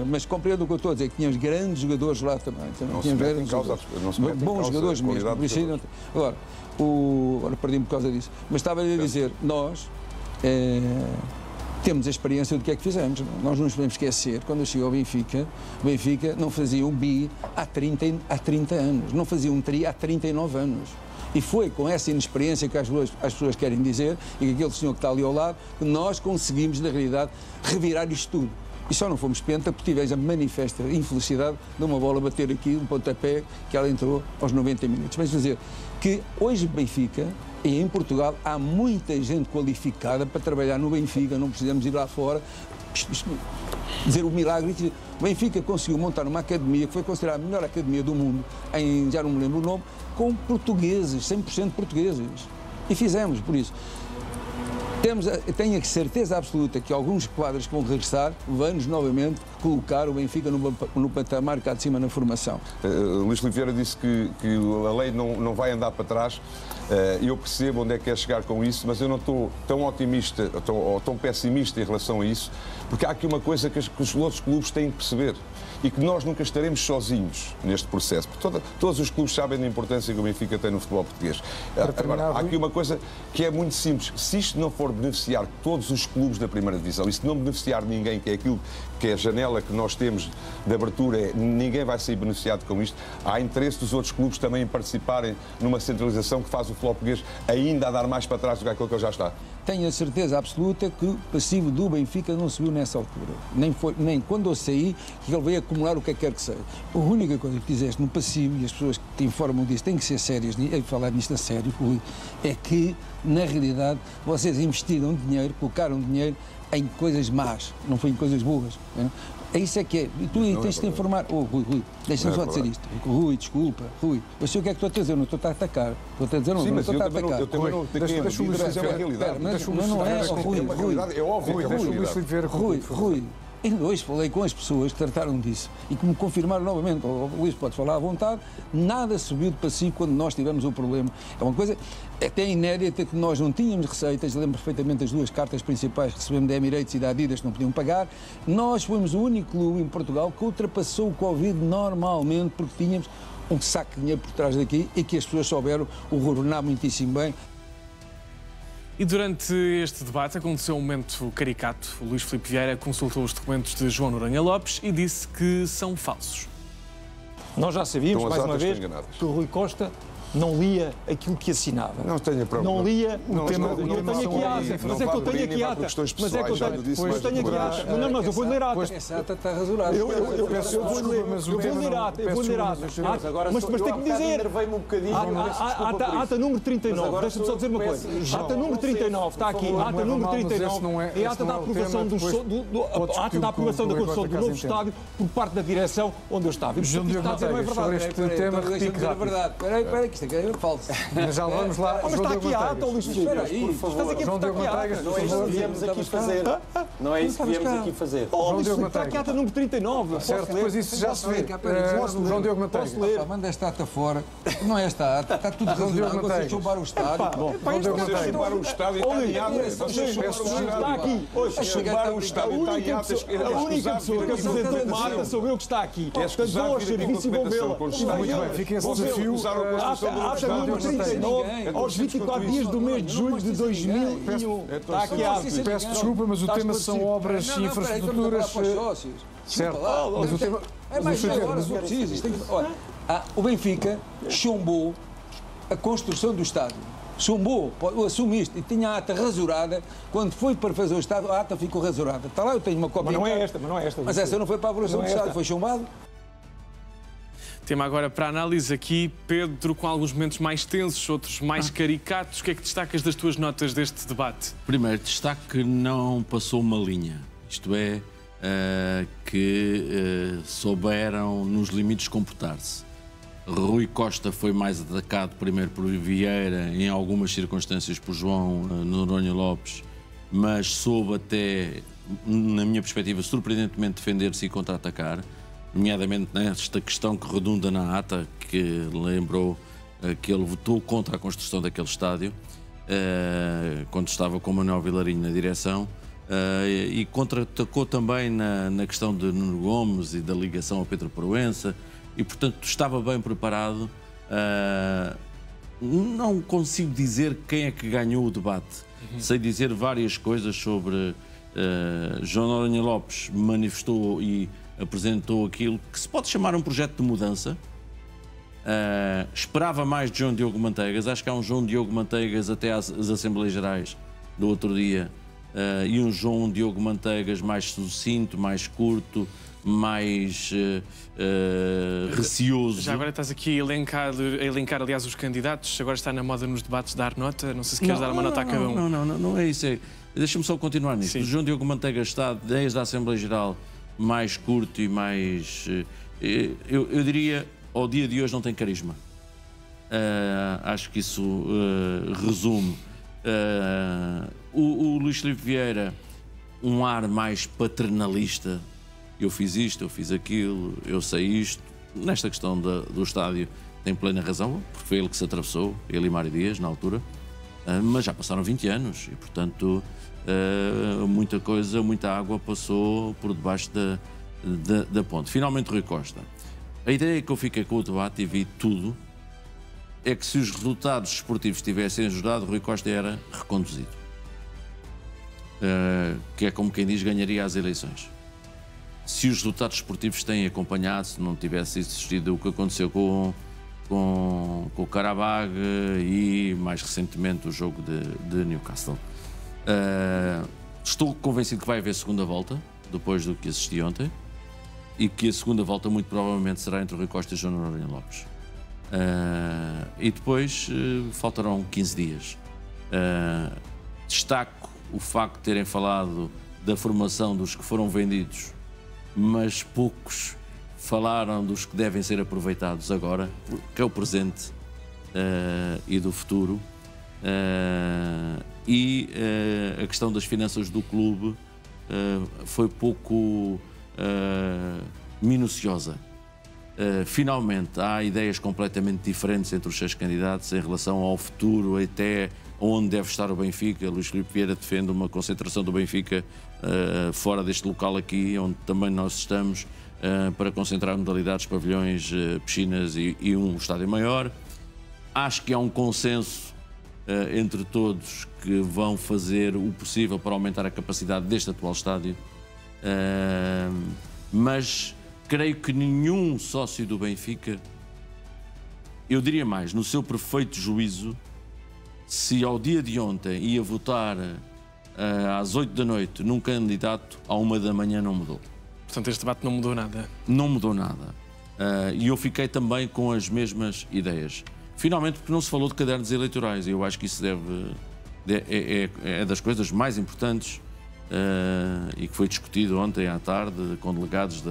Mas compreendo o que eu estou a dizer, que tínhamos grandes jogadores lá também. Não se mete em causa, bons jogadores mesmo. Agora, agora perdi-me por causa disso. Mas estava-lhe a dizer, nós temos a experiência do que é que fizemos. Nós não nos podemos esquecer, quando eu cheguei ao Benfica, o Benfica não fazia um bi há 30 anos, não fazia um tri há 39 anos. E foi com essa inexperiência que as pessoas querem dizer, e que aquele senhor que está ali ao lado, que nós conseguimos, na realidade, revirar isto tudo. E só não fomos penta porque tivemos a manifesta infelicidade de uma bola bater aqui, um pontapé, que ela entrou aos 90 minutos. Mas dizer que hoje Benfica, e em Portugal, há muita gente qualificada para trabalhar no Benfica, não precisamos ir lá fora. Dizer o milagre, o Benfica conseguiu montar uma academia que foi considerada a melhor academia do mundo, já não me lembro o nome, com portugueses, 100% portugueses. E fizemos, por isso. Tenho a certeza absoluta que alguns quadros que vão regressar vão-nos novamente colocar o Benfica no patamar cá de cima na formação. Luís Oliveira disse que a lei não vai andar para trás. Eu percebo onde é que quer chegar com isso, mas eu não estou tão otimista ou tão pessimista em relação a isso, porque há aqui uma coisa que os outros clubes têm que perceber e que nós nunca estaremos sozinhos neste processo. Porque todos os clubes sabem da importância que o Benfica tem no futebol português. Agora, há aqui uma coisa que é muito simples. Se isto não for beneficiar todos os clubes da primeira divisão, e se não beneficiar ninguém, que é aquilo que é a janela que nós temos de abertura, ninguém vai ser beneficiado com isto, há interesse dos outros clubes também em participarem numa centralização que faz o futebol português ainda a dar mais para trás do que aquilo que ele já está. Tenho a certeza absoluta que o passivo do Benfica não subiu nessa altura. Nem quando eu saí, que ele veio acumular o que quer que seja. A única coisa que dizeste no passivo, e as pessoas que te informam disso têm que ser sérias, e falar nisto a sério, Rui, é que, na realidade, vocês investiram dinheiro, colocaram dinheiro em coisas más, não foi em coisas boas. É isso é que é. E tu tens de te informar. Rui, deixa-me só dizer isto. Rui, desculpa. Rui, eu sei o que é que estou a dizer, eu não estou a atacar. Estou a dizer, não estou a atacar. Eu também não tenho a dúvida, mas é uma realidade. Mas não é, Rui. É óbvio que é uma realidade. Rui. Ainda hoje falei com as pessoas que trataram disso e que me confirmaram novamente, o Luís pode falar à vontade, nada subiu de passivo quando nós tivemos o problema. É uma coisa até inédita que nós não tínhamos receitas, lembro perfeitamente as 2 cartas principais que recebemos da Emirates e da Adidas que não podiam pagar. Nós fomos o único clube em Portugal que ultrapassou o Covid normalmente porque tínhamos um saco de dinheiro por trás daqui e que as pessoas souberam o governar muitíssimo bem. E durante este debate aconteceu um momento caricato. O Luís Filipe Vieira consultou os documentos de João Noronha Lopes e disse que são falsos. Nós já sabíamos, mais uma vez, enganadas. que o Rui Costa não lia aquilo que assinava. Não tenho problema. Não lia o tema. Eu tenho aqui a ata. Mas é que eu tenho aqui a ata. Mas é que eu tenho aqui a ata. Não, mas eu vou ler a ata. Essa ata está razoável. Eu vou ler a ata. Mas tem que me dizer. A ata número 39. Deixa-me só dizer uma coisa. A ata número 39 está aqui. A ata número 39 é a ata da aprovação da construção do novo estádio por parte da direção onde eu estava. João Diogo Manteigas, sobre este tema, repique rápido. Espera que isto é falso. Mas já vamos lá. Mas está aqui a ata, Luís Filipe. Por favor. João Diogo Manteigas, não é isso que viemos aqui fazer. Não é isso que viemos aqui fazer. João Diogo Manteigas. Está aqui a ata número 39. Certo, depois isso já se vê. João Diogo Manteigas. Manda esta ata fora. Não é esta ata. Está tudo razoável. Vocês chumbaram o estádio. João Diogo Manteigas. Chumbaram o estádio e está em atas. Está aqui. Chumbaram o estádio e está em atas. A única pessoa que apresentou uma ata sou eu que está aqui. Portanto, vão ao serviço e vão vê-la. Muito bem, fica esse desafio. A ata ata número 39, aos 24 dias do mês de julho de 2001. Está aqui a ata. Peço desculpa, mas o tema são obras e infraestruturas. Certo, mas o tema... É mais agora, se for preciso. Olha, o Benfica chumbou a construção do estádio. Chumbou, eu assumo isto, e tinha a ata rasurada. Quando foi para fazer o estádio, a ata ficou rasurada. Está lá, eu tenho uma cópia. Mas não é esta. Mas essa não foi para a avaliação do estádio, foi chumbado. Tema agora para análise aqui, Pedro, com alguns momentos mais tensos, outros mais caricatos. O que é que destacas das tuas notas deste debate? Primeiro, destaque que não passou uma linha. Isto é, que souberam nos limites comportar-se. Rui Costa foi mais atacado primeiro por Vieira, em algumas circunstâncias por João Noronha Lopes, mas soube até, na minha perspectiva, surpreendentemente defender-se e contra-atacar, nomeadamente nesta questão que redunda na ata, que lembrou que ele votou contra a construção daquele estádio, quando estava com Manuel Vilarinho na direção, e contra-atacou também na questão de Nuno Gomes e da ligação a Pedro Proença, e portanto estava bem preparado. Não consigo dizer quem é que ganhou o debate. Sei dizer várias coisas sobre João Noronha Lopes manifestou e apresentou aquilo que se pode chamar um projeto de mudança. Esperava mais de João Diogo Manteigas. Acho que há um João Diogo Manteigas até às Assembleias Gerais do outro dia, e um João Diogo Manteigas mais sucinto, mais curto, mais receoso. Já agora estás aqui a elencar, aliás, os candidatos. Agora está na moda nos debates dar nota. Não sei se queres dar uma nota a cada um. Não é isso. Deixa-me só continuar nisto. Sim. O João Diogo Manteigas está, desde a Assembleia Geral, mais curto e mais... Eu diria, ao dia de hoje não tem carisma. Acho que isso resume. O Luís Filipe Vieira, um ar mais paternalista. Eu fiz isto, eu fiz aquilo, eu sei isto. Nesta questão do estádio tem plena razão, porque foi ele que se atravessou, ele e Mário Dias, na altura. Mas já passaram 20 anos e, portanto, muita coisa, muita água passou por debaixo da ponte. Finalmente, Rui Costa. A ideia que eu fiquei com o debate e vi tudo é que, se os resultados esportivos tivessem ajudado, Rui Costa era reconduzido. Que é como quem diz, ganharia as eleições. Se os resultados esportivos têm acompanhado, se não tivesse existido o que aconteceu com o Qarabag e, mais recentemente, o jogo de Newcastle. Estou convencido que vai haver segunda volta, depois do que assisti ontem, e que a segunda volta muito provavelmente será entre o Rui Costa e João Noronha Lopes. E depois faltarão 15 dias. Destaco o facto de terem falado da formação dos que foram vendidos, mas poucos falaram dos que devem ser aproveitados agora, que é o presente e do futuro. E a questão das finanças do clube foi pouco minuciosa. Finalmente, há ideias completamente diferentes entre os 6 candidatos em relação ao futuro, até onde deve estar o Benfica. Luís Filipe Vieira defende uma concentração do Benfica fora deste local aqui, onde também nós estamos, para concentrar modalidades, pavilhões, piscinas e um estádio maior. Acho que há um consenso entre todos que vão fazer o possível para aumentar a capacidade deste atual estádio, mas creio que nenhum sócio do Benfica, eu diria mais, no seu perfeito juízo, se ao dia de ontem ia votar às 8 da noite num candidato, à 1 da manhã não mudou. Portanto, este debate não mudou nada. Não mudou nada. E eu fiquei também com as mesmas ideias. Finalmente, porque não se falou de cadernos eleitorais, e eu acho que isso é das coisas mais importantes, e que foi discutido ontem à tarde com delegados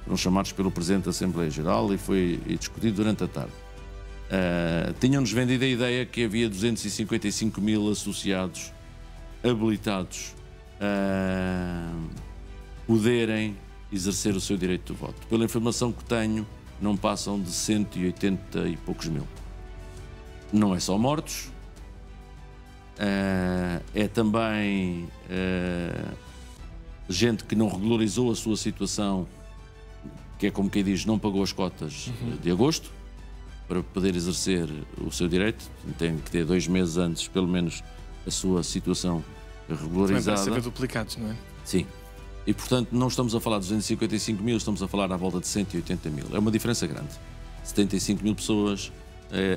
foram chamados pelo Presidente da Assembleia Geral e foi discutido durante a tarde. Tinham-nos vendido a ideia que havia 255 mil associados habilitados a poderem exercer o seu direito de voto. Pela informação que tenho, não passam de 180 e poucos mil. Não é só mortos, é também gente que não regularizou a sua situação, que é como quem diz, não pagou as cotas de agosto, para poder exercer o seu direito, tem que ter 2 meses antes, pelo menos, a sua situação regularizada. Também para ser duplicados, não é? Sim. E, portanto, não estamos a falar de 255 mil, estamos a falar à volta de 180 mil. É uma diferença grande. 75 mil pessoas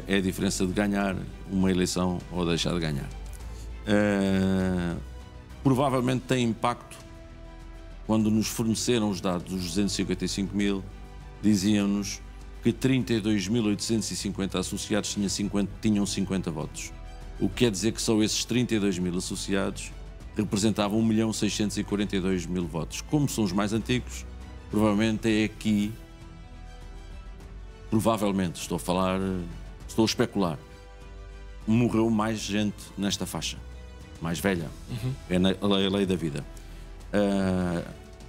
é a diferença de ganhar uma eleição ou deixar de ganhar. Provavelmente tem impacto. Quando nos forneceram os dados dos 255 mil, diziam-nos que 32.850 associados tinham 50 votos. O que quer dizer que só esses 32 mil associados representavam 1.642.000 votos. Como são os mais antigos, provavelmente é aqui, estou a especular, morreu mais gente nesta faixa, mais velha. É a lei da vida.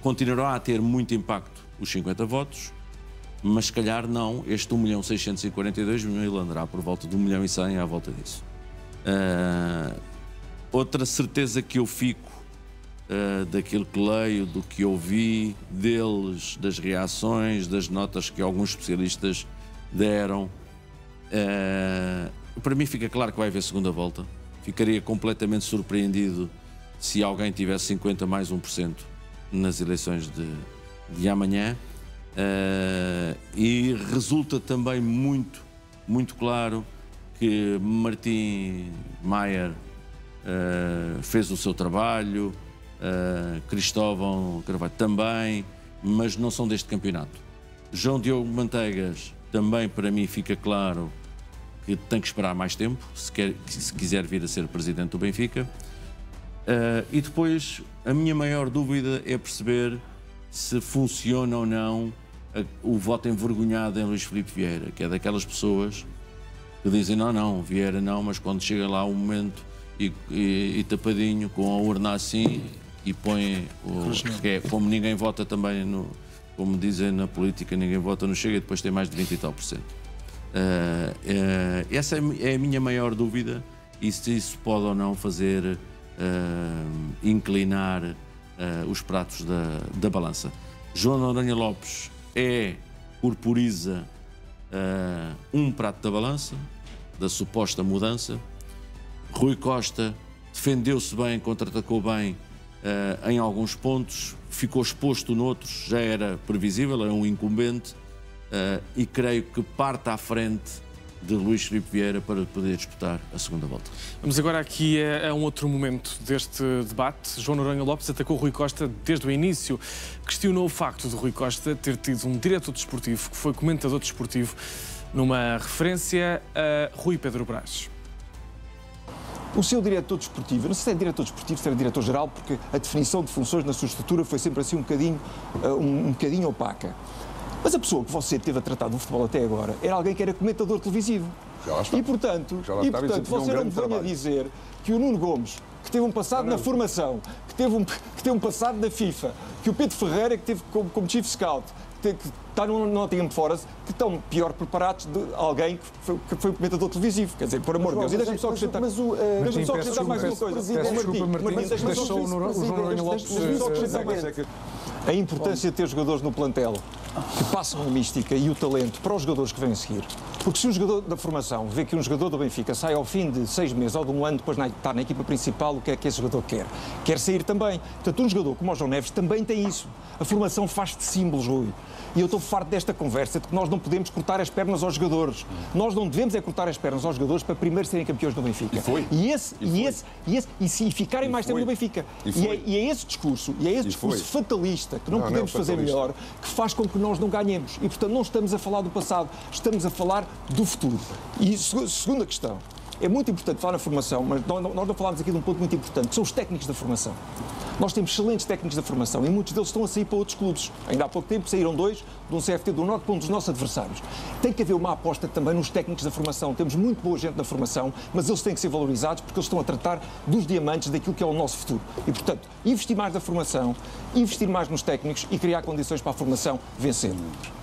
Continuará a ter muito impacto os 50 votos, mas se calhar não, este 1.642.000 andará por volta de 1.100.000 à volta disso. Outra certeza que eu fico daquilo que leio, do que ouvi deles, das reações, das notas que alguns especialistas deram, para mim fica claro que vai haver segunda volta. Ficaria completamente surpreendido se alguém tivesse 50 mais 1% nas eleições de amanhã. E resulta também muito claro que Martim Maia fez o seu trabalho, Cristóvão Carvalho também, mas não são deste campeonato. João Diogo Manteigas também, para mim, fica claro que tem que esperar mais tempo, se quiser vir a ser presidente do Benfica. E depois, a minha maior dúvida é perceber se funciona ou não o voto envergonhado em Luís Filipe Vieira, que é daquelas pessoas que dizem não, Vieira não, mas quando chega lá o momento e tapadinho, com a urna assim, e põe como ninguém vota também, como dizem na política, ninguém vota no Chega e depois tem mais de 20 e tal %. Essa é a minha maior dúvida, e se isso pode ou não fazer inclinar os pratos da balança. João Noronha Lopes corporiza um prato da balança, da suposta mudança. Rui Costa defendeu-se bem, contra-atacou bem em alguns pontos, ficou exposto noutros, já era previsível, era um incumbente, e creio que parte à frente de Luís Filipe Vieira para poder disputar a segunda volta. Vamos agora aqui a um outro momento deste debate. João Noronha Lopes atacou Rui Costa desde o início, questionou o facto de Rui Costa ter tido um diretor desportivo que foi comentador desportivo, numa referência a Rui Pedro Brás. O seu diretor desportivo, não sei se é diretor desportivo, se era diretor-geral, porque a definição de funções na sua estrutura foi sempre assim um bocadinho opaca. Mas a pessoa que você teve a tratar do futebol até agora era alguém que era comentador televisivo. E, portanto, você não me venha dizer que o Nuno Gomes, que teve um passado na formação, que teve um passado na FIFA, que o Pedro Ferreira, que teve como Chief Scout, que está no Nottingham Forest, que estão pior preparados de alguém que foi comentador televisivo. Quer dizer, por amor de Deus. E deixa-me só acrescentar mais uma coisa. Martim, deixa-me só acrescentar a importância de ter jogadores no plantel que passam a mística e o talento para os jogadores que vêm a seguir. Porque se um jogador da formação vê que um jogador do Benfica sai ao fim de 6 meses ou de um ano depois de estar na equipa principal, o que é que esse jogador quer? Quer sair também. Portanto, um jogador como o João Neves também tem isso. A formação faz de símbolos, Rui. E eu estou farto desta conversa de que nós não podemos cortar as pernas aos jogadores. Nós não devemos cortar as pernas aos jogadores para primeiro serem campeões do Benfica. E ficarem mais tempo no Benfica. E é esse discurso, fatalista, que não podemos fazer melhor, que faz com que nós não ganhemos. E, portanto, não estamos a falar do passado, estamos a falar do futuro. E segunda questão. É muito importante falar na formação, mas nós não falámos aqui de um ponto muito importante, que são os técnicos da formação. Nós temos excelentes técnicos da formação e muitos deles estão a sair para outros clubes. Ainda há pouco tempo saíram 2 de um CFT do Norte para um dos nossos adversários. Tem que haver uma aposta também nos técnicos da formação. Temos muito boa gente na formação, mas eles têm que ser valorizados porque eles estão a tratar dos diamantes daquilo que é o nosso futuro. E, portanto, investir mais na formação, investir mais nos técnicos e criar condições para a formação vencer.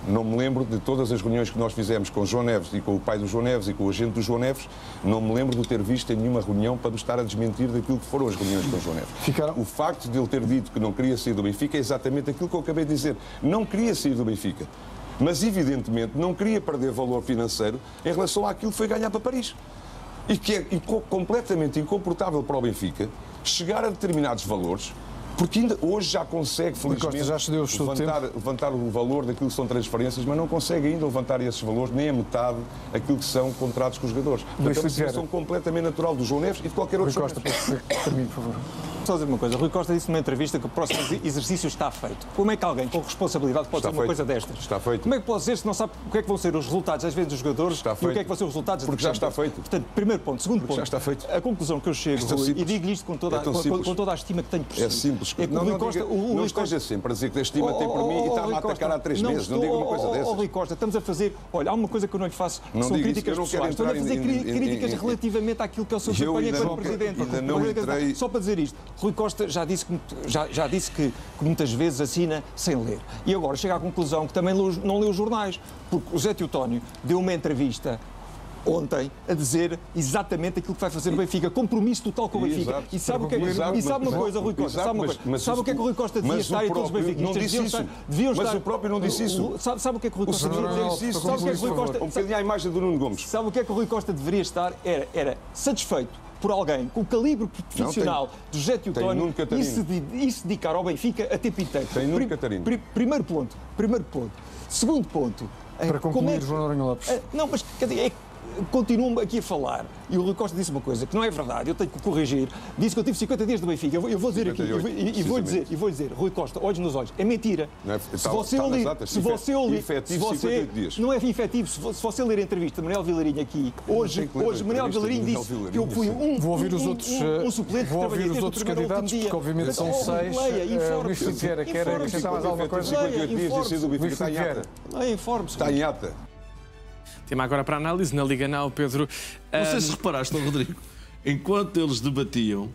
Não me lembro de todas as reuniões que nós fizemos com o João Neves e com o pai do João Neves e com o agente do João Neves, não me lembro de ter visto em nenhuma reunião para me estar a desmentir daquilo que foram as reuniões com o João Neves. O facto de ele ter dito que não queria sair do Benfica é exatamente aquilo que eu acabei de dizer. Não queria sair do Benfica. mas evidentemente não queria perder valor financeiro em relação àquilo que foi ganhar para Paris. E que é completamente incomportável para o Benfica chegar a determinados valores, porque ainda hoje já consegue, felizmente, levantar o valor daquilo que são transferências, mas não consegue ainda levantar esses valores, nem a metade daquilo que são contratos com os jogadores. Portanto, é uma situação completamente natural do João Neves e de qualquer outro jogador. Termine, por favor. Só dizer uma coisa, Rui Costa disse numa entrevista que o próximo exercício está feito. Como é que alguém com responsabilidade pode dizer uma coisa destas? Está feito. Como é que pode dizer se não sabe o que é que vão ser os resultados, às vezes, dos jogadores e o que é que vão ser os resultados? Porque já está feito. Portanto, primeiro ponto. Segundo ponto, já está feito. A conclusão que eu chego, Rui, e digo isto com toda a estima que tenho por si. É simples. É que não esteja sempre a dizer que a estima tem por mim e está-me a atacar há 3 meses. Não diga uma coisa dessas. Rui Costa, estamos a fazer... Olha, há uma coisa que eu não lhe faço, que são críticas pessoais. Estamos a fazer críticas relativamente àquilo que é o seu desempenho enquanto Presidente. Só para dizer isto, Rui Costa já disse que muitas vezes assina sem ler. E agora chega à conclusão que também não leu os jornais, porque o Zé Teotónio deu uma entrevista ontem a dizer exatamente aquilo que vai fazer o Benfica, compromisso total com o Benfica. Exato. E sabe o que é uma coisa, Rui Costa? Sabe o que é que o Rui Costa devia estar e todos os benfiquistas deviam estar... Mas o próprio não disse isso. Sabe o que é que o Rui Costa deveria dizer? Sabe o que é que o Rui Costa... Um bocadinho à imagem do Nuno Gomes. Sabe o que é que o Rui Costa deveria estar? Era satisfeito por alguém com o calibre profissional do José Teotónio e se dedicar ao Benfica a tempo inteiro. Tem Nuno Catarino. Primeiro ponto. Segundo ponto. Para concluir, João Noronha Lopes. Não, mas quer dizer, continuam aqui a falar, e o Rui Costa disse uma coisa que não é verdade, eu tenho que corrigir, disse que eu tive 50 dias do Benfica, eu vou dizer aqui, e vou dizer, Rui Costa, olhos nos olhos, é mentira. Se você o ler, não é efetivo, se você ler a entrevista de Manuel Vilarinho aqui, hoje Manuel Vilarinho disse que eu fui um suplente que trabalhei desde o primeiro último dia. Porque obviamente são 6. Luís Filipe Vieira, quer acrescentar mais alguma coisa? Informe-se. Está em ata. Tema agora para análise na Liga Now, Pedro. Não sei se reparaste, Rodrigo, enquanto eles debatiam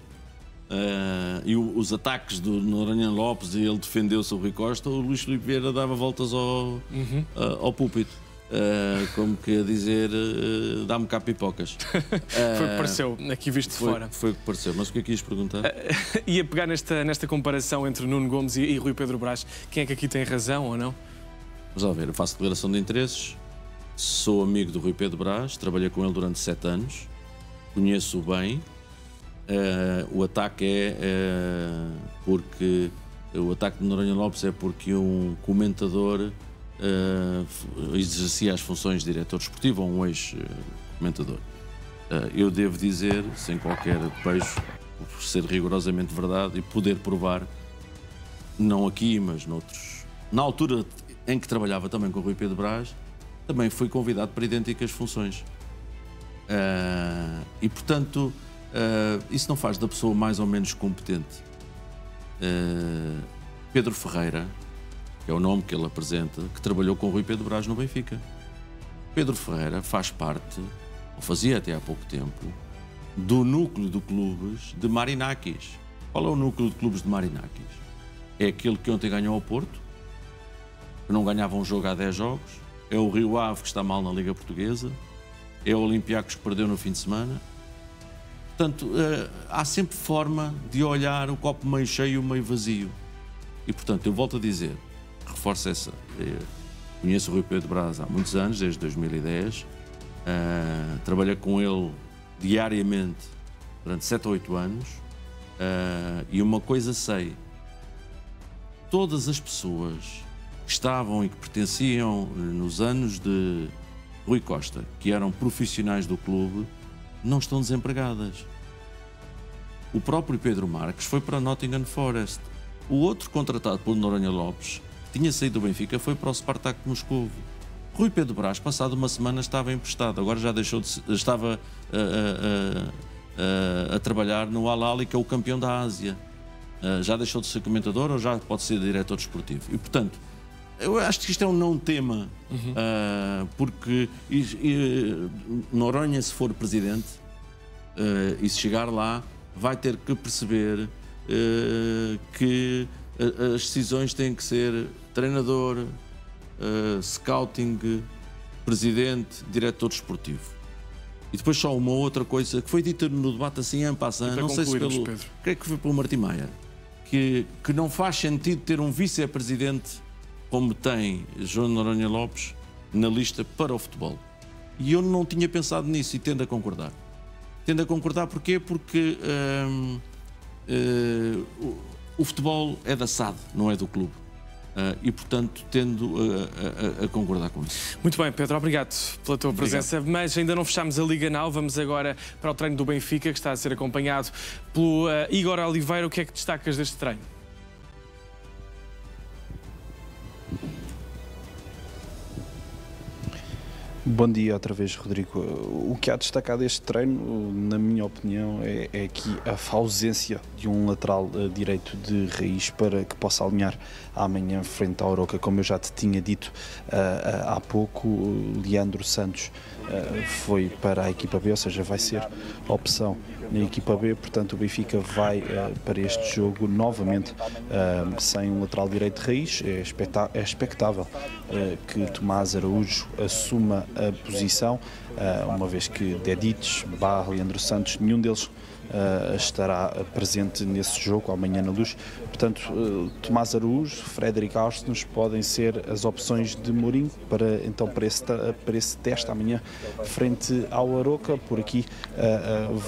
e os ataques do Noronha Lopes e ele defendeu-se o Rui Costa, o Luís Filipe Vieira dava voltas ao púlpito. Como que a dizer, dá-me cá pipocas. Foi o que pareceu, aqui visto de fora. Foi o que pareceu, mas o que é que ias perguntar? Ia pegar nesta comparação entre Nuno Gomes e Rui Pedro Brás. Quem é que aqui tem razão ou não? Vamos lá ver, eu faço declaração de interesses. Sou amigo do Rui Pedro Brás, trabalhei com ele durante 7 anos, conheço-o bem. O ataque porque o ataque de Noronha Lopes é porque um comentador exercia as funções de diretor desportivo ou um ex-comentador. Eu devo dizer, sem qualquer beijo, por ser rigorosamente verdade e poder provar, não aqui, mas noutros. Na altura em que trabalhava também com o Rui Pedro Brás, também fui convidado para idênticas funções. E, portanto, isso não faz da pessoa mais ou menos competente. Pedro Ferreira, que é o nome que ele apresenta, que trabalhou com o Rui Pedro Brás no Benfica. Pedro Ferreira faz parte, ou fazia até há pouco tempo, do núcleo de clubes de Marinakis. Qual é o núcleo de clubes de Marinakis? É aquele que ontem ganhou ao Porto, que não ganhava um jogo há 10 jogos. É o Rio Ave que está mal na Liga Portuguesa, é o Olympiacos que perdeu no fim de semana. Portanto, há sempre forma de olhar o copo meio cheio e meio vazio. E, portanto, eu volto a dizer, reforço essa. Conheço o Rui Pedro Brás há muitos anos, desde 2010. Trabalhei com ele diariamente durante 7 ou 8 anos. E uma coisa sei, todas as pessoas que estavam e que pertenciam nos anos de Rui Costa, que eram profissionais do clube, não estão desempregadas. O próprio Pedro Marques foi para Nottingham Forest. O outro contratado pelo Noronha Lopes, que tinha saído do Benfica, foi para o Spartak de Moscovo. Rui Pedro Brás, passado uma semana, estava emprestado. Agora já deixou de estava a trabalhar no Al Ahly, que é o campeão da Ásia. Já deixou de ser comentador ou já pode ser diretor desportivo. E, portanto, eu acho que isto é um não tema, porque Noronha, se for presidente, e se chegar lá, vai ter que perceber que as decisões têm que ser treinador, scouting, presidente, diretor desportivo. E depois só uma outra coisa que foi dita no debate assim, en passant, não sei se pelo... Creio que foi pelo Martim Maia, que não faz sentido ter um vice-presidente como tem João Noronha Lopes na lista para o futebol. E eu não tinha pensado nisso e tendo a concordar. Tendo a concordar porquê? Porque o futebol é da SAD, não é do clube. E, portanto, tendo a concordar com isso. Muito bem, Pedro, obrigado pela tua presença. Mas ainda não fechámos a Liga Now. Vamos agora para o treino do Benfica, que está a ser acompanhado pelo Igor Oliveira. O que é que destacas deste treino? Bom dia outra vez, Rodrigo. O que há destacado deste treino, na minha opinião, é aqui a ausência de um lateral direito de raiz para que possa alinhar amanhã frente ao Arouca. Como eu já te tinha dito há pouco, Leandro Santos foi para a equipa B, ou seja, vai ser a opção na equipa B, portanto o Benfica vai para este jogo novamente sem um lateral direito de raiz. É expectável que Tomás Araújo assuma a posição, uma vez que Dedić, Leandro Santos, nenhum deles estará presente nesse jogo amanhã na Luz. Portanto, Tomás Araújo, Frederic Ausnes podem ser as opções de Mourinho para esse teste amanhã frente ao Arouca. Por aqui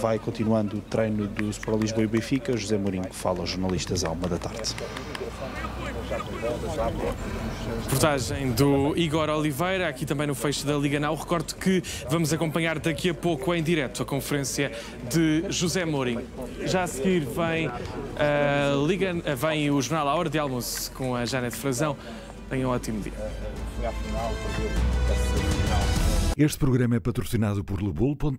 vai continuando o treino do Sport Lisboa e Benfica. José Mourinho fala aos jornalistas à 13h. Reportagem do Igor Oliveira, aqui também no fecho da Liga Now. Recordo que vamos acompanhar daqui a pouco em direto a conferência de José Mourinho. Já a seguir vem o Jornal à Hora de Almoço com a Janete Frazão. Tenham um ótimo dia. Este programa é patrocinado por Lebol.pt.